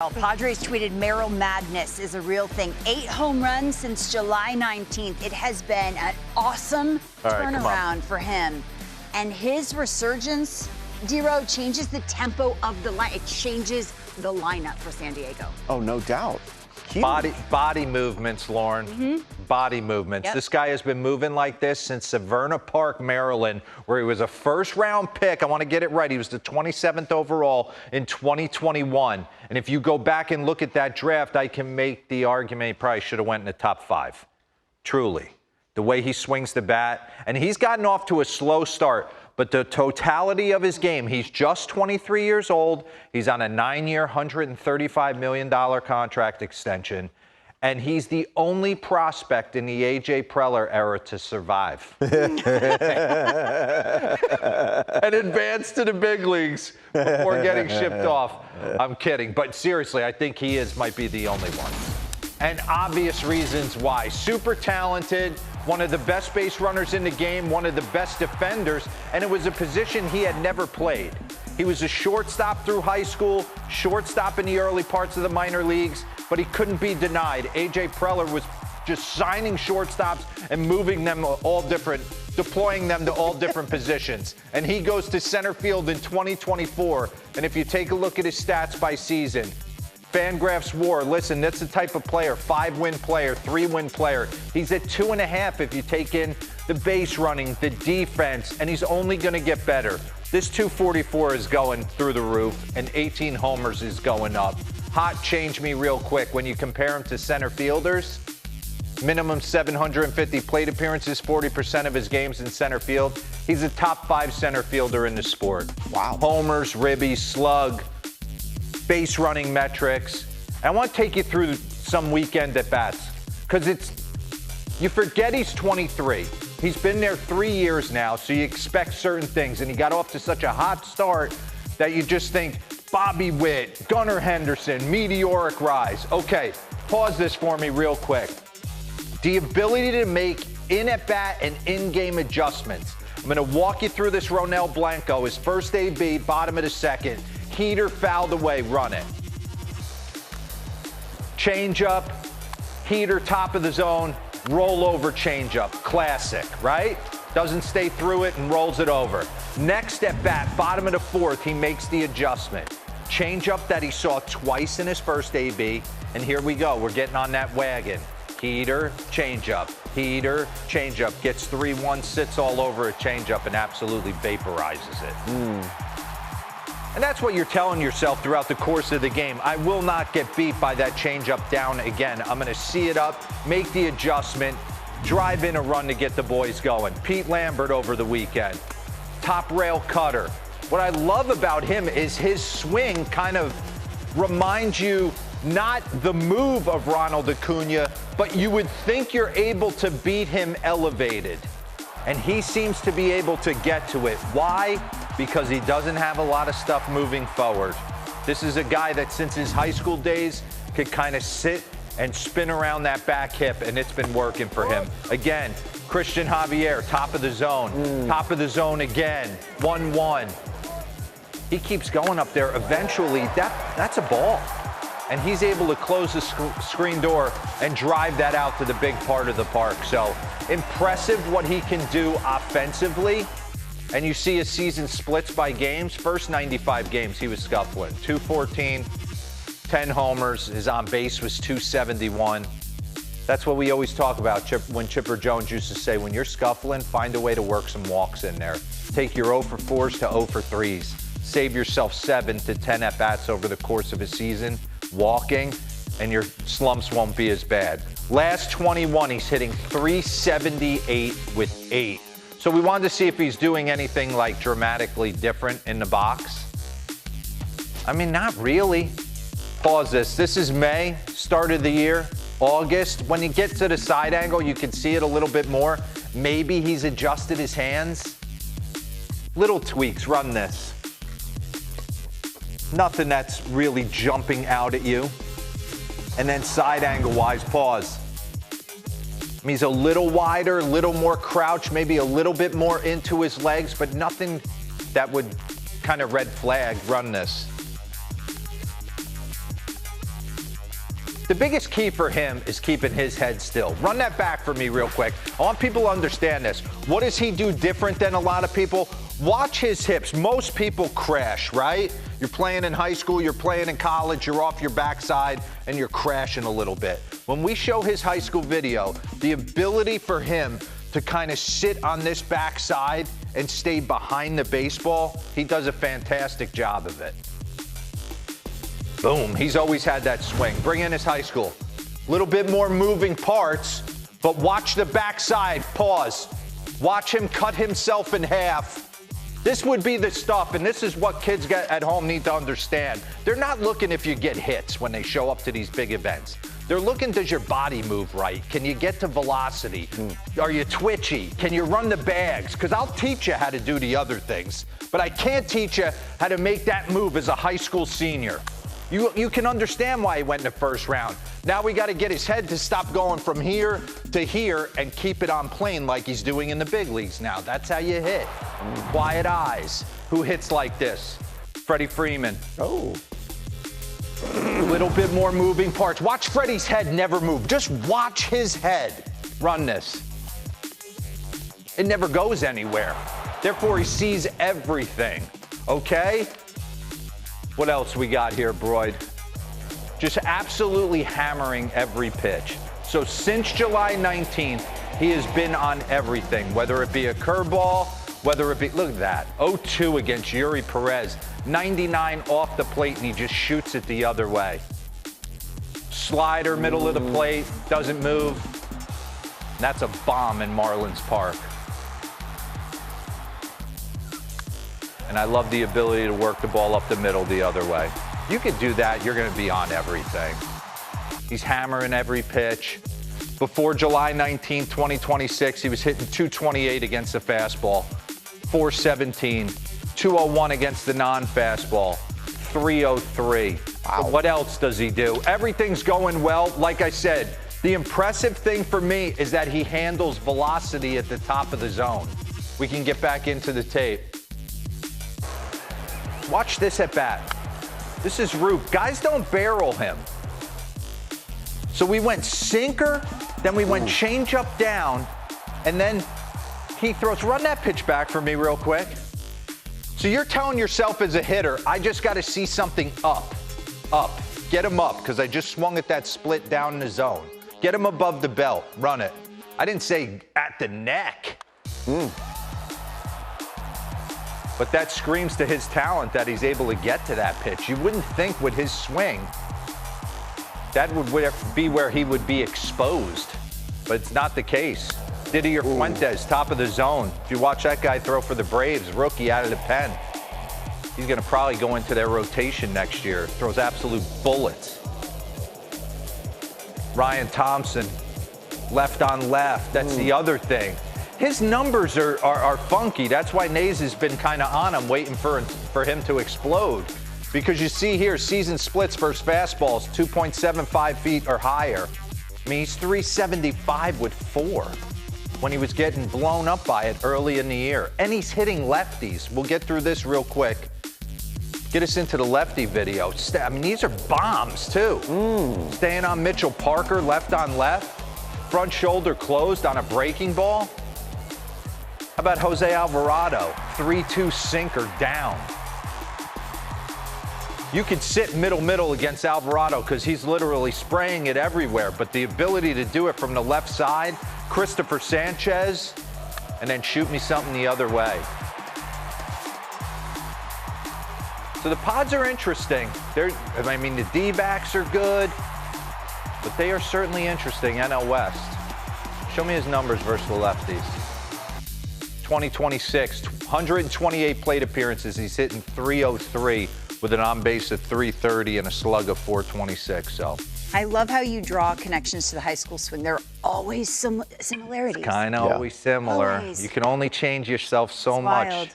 Well, Padres tweeted Merrill madness is a real thing. 8 home runs since July 19th. It has been an awesome turnaround for him. And his resurgence, D-Ro, changes the tempo of the line. It changes the lineup for San Diego. Oh, no doubt. Body movements, Lauren. Body movements. Yep. This guy has been moving like this since Severna Park, Maryland, where he was a first-round pick. I want to get it right. He was the 27th overall in 2021. And if you go back and look at that draft, I can make the argument he probably should have went in the top 5. Truly. The way he swings the bat. And he's gotten off to a slow start. But the totality of his game, he's just 23 years old. He's on a 9-year, $135 million contract extension. And he's the only prospect in the A.J. Preller era to survive. And advance to the big leagues before getting shipped off. I'm kidding. But seriously, I think he might be the only one. And obvious reasons why. Super talented, one of the best base runners in the game, one of the best defenders, and it was a position he had never played. He was a shortstop through high school, shortstop in the early parts of the minor leagues, but he couldn't be denied. A.J. Preller was just signing shortstops and moving them all different, deploying them to all different positions. And he goes to center field in 2024, and if you take a look at his stats by season, Fangraphs WAR, listen, that's the type of player, 5-win player, 3-win player. He's at 2.5 if you take in the base running, the defense, and he's only going to get better. This 244 is going through the roof, and 18 homers is going up. Hot change me real quick. When you compare him to center fielders, minimum 750 plate appearances, 40% of his games in center field. He's a top 5 center fielder in the sport. Wow. Homers, ribbies, slug, base running metrics. I want to take you through some weekend at bats because you forget he's 23. He's been there 3 years now, so you expect certain things. And he got off to such a hot start that you just think Bobby Witt, Gunnar Henderson, meteoric rise. Okay, pause this for me real quick. The ability to make in-at-bat and in-game adjustments. I'm going to walk you through this. Ronel Blanco, his first AB, bottom of the second. Heater fouled away, run it. Change-up, heater top of the zone, roll over change-up. Classic, right? Doesn't stay through it and rolls it over. Next at bat, bottom of the fourth, he makes the adjustment. Change-up that he saw twice in his first AB, and here we go. We're getting on that wagon. Heater, change-up. Heater, change-up. Gets 3-1, sits all over a change-up and absolutely vaporizes it. And that's what you're telling yourself throughout the course of the game. I will not get beat by that changeup down again. I'm going to see it up, make the adjustment, drive in a run to get the boys going. Pete Lambert over the weekend. Top rail cutter. What I love about him is his swing kind of reminds you not the move of Ronald Acuna, but you would think you're able to beat him elevated. And he seems to be able to get to it. Why? Because he doesn't have a lot of stuff moving forward. This is a guy that since his high school days could kind of sit and spin around that back hip, and it's been working for him. Again, Christian Javier, top of the zone. Top of the zone again, 1-1. He keeps going up there. Eventually, that's a ball. And he's able to close the screen door and drive that out to the big part of the park. So impressive what he can do offensively. And you see his season splits by games. First 95 games, he was scuffling. 214, 10 homers. His on base was 271. That's what we always talk about when Chipper Jones used to say, when you're scuffling, find a way to work some walks in there. Take your 0 for 4s to 0 for 3s. Save yourself 7 to 10 at-bats over the course of a season, walking, and your slumps won't be as bad. Last 21, he's hitting 378 with 8. So we wanted to see if he's doing anything like dramatically different in the box. I mean, not really. Pause this. This is May, start of the year. August, when you get to the side angle, you can see it a little bit more. Maybe he's adjusted his hands. Little tweaks, run this. Nothing that's really jumping out at you. And then side angle-wise, pause. I mean, he's a little wider, a little more crouched, maybe a little bit more into his legs, but nothing that would kind of red flag, run this. The biggest key for him is keeping his head still. Run that back for me real quick. I want people to understand this. What does he do different than a lot of people? Watch his hips. Most people crash, right? You're playing in high school, you're playing in college, you're off your backside, and you're crashing a little bit. When we show his high school video, the ability for him to kind of sit on this backside and stay behind the baseball, he does a fantastic job of it. Boom, he's always had that swing. Bring in his high school. A little bit more moving parts, but watch the backside. Pause. Watch him cut himself in half. This would be the stuff, and this is what kids at home need to understand. They're not looking if you get hits when they show up to these big events. They're looking, does your body move right? Can you get to velocity? Are you twitchy? Can you run the bags? Because I'll teach you how to do the other things, but I can't teach you how to make that move as a high school senior. You can understand why he went in the first round. Now we got to get his head to stop going from here to here and keep it on plane like he's doing in the big leagues now. That's how you hit. Quiet eyes. Who hits like this? Freddie Freeman. Oh. A little bit more moving parts. Watch Freddie's head never move. Just watch his head. Run this. It never goes anywhere. Therefore, he sees everything. Okay? What else we got here, Broyd? Just absolutely hammering every pitch. So since July 19th, he has been on everything, whether it be a curveball, whether it be, look at that, 0-2 against Yuri Perez, 99 off the plate, and he just shoots it the other way. Slider, middle of the plate, doesn't move. That's a bomb in Marlins Park. And I love the ability to work the ball up the middle the other way. You could do that, you're going to be on everything. He's hammering every pitch. Before July 19, 2026, he was hitting 228 against the fastball, 417, 201 against the non-fastball, 303. Wow. What else does he do? Everything's going well. Like I said, the impressive thing for me is that he handles velocity at the top of the zone. We can get back into the tape. Watch this at bat. This is Roop. Guys don't barrel him. So we went sinker, then we went change up down, and then he throws. Run that pitch back for me real quick. So you're telling yourself as a hitter, I just got to see something up. Get him up, because I just swung at that split down in the zone. Get him above the belt. Run it. I didn't say at the neck. But that screams to his talent that he's able to get to that pitch. You wouldn't think with his swing that would be where he would be exposed, but it's not the case. Didier Fuentes, top of the zone. If you watch that guy throw for the Braves, rookie out of the pen, he's going to probably go into their rotation next year. Throws absolute bullets. Ryan Thompson, left on left. That's the other thing. His numbers are funky. That's why Nays has been kind of on him, waiting for him to explode. Because you see here, season splits versus fastballs, 2.75 feet or higher. I mean, he's 375 with 4 when he was getting blown up by it early in the year. And he's hitting lefties. We'll get through this real quick. Get us into the lefty video. I mean, these are bombs, too. Staying on Mitchell Parker, left on left. Front shoulder closed on a breaking ball. How about Jose Alvarado? 3-2 sinker down. You could sit middle against Alvarado because he's literally spraying it everywhere. But the ability to do it from the left side, Christopher Sanchez, and then shoot me something the other way. So the pods are interesting. I mean, the D-backs are good, but they are certainly interesting. NL West. Show me his numbers versus the lefties. 2026, 128 plate appearances. He's hitting 303 with an on-base of 330 and a slug of 426. So I love how you draw connections to the high school swing. There are always some similarities. Kind of always similar. Always. You can only change yourself so much.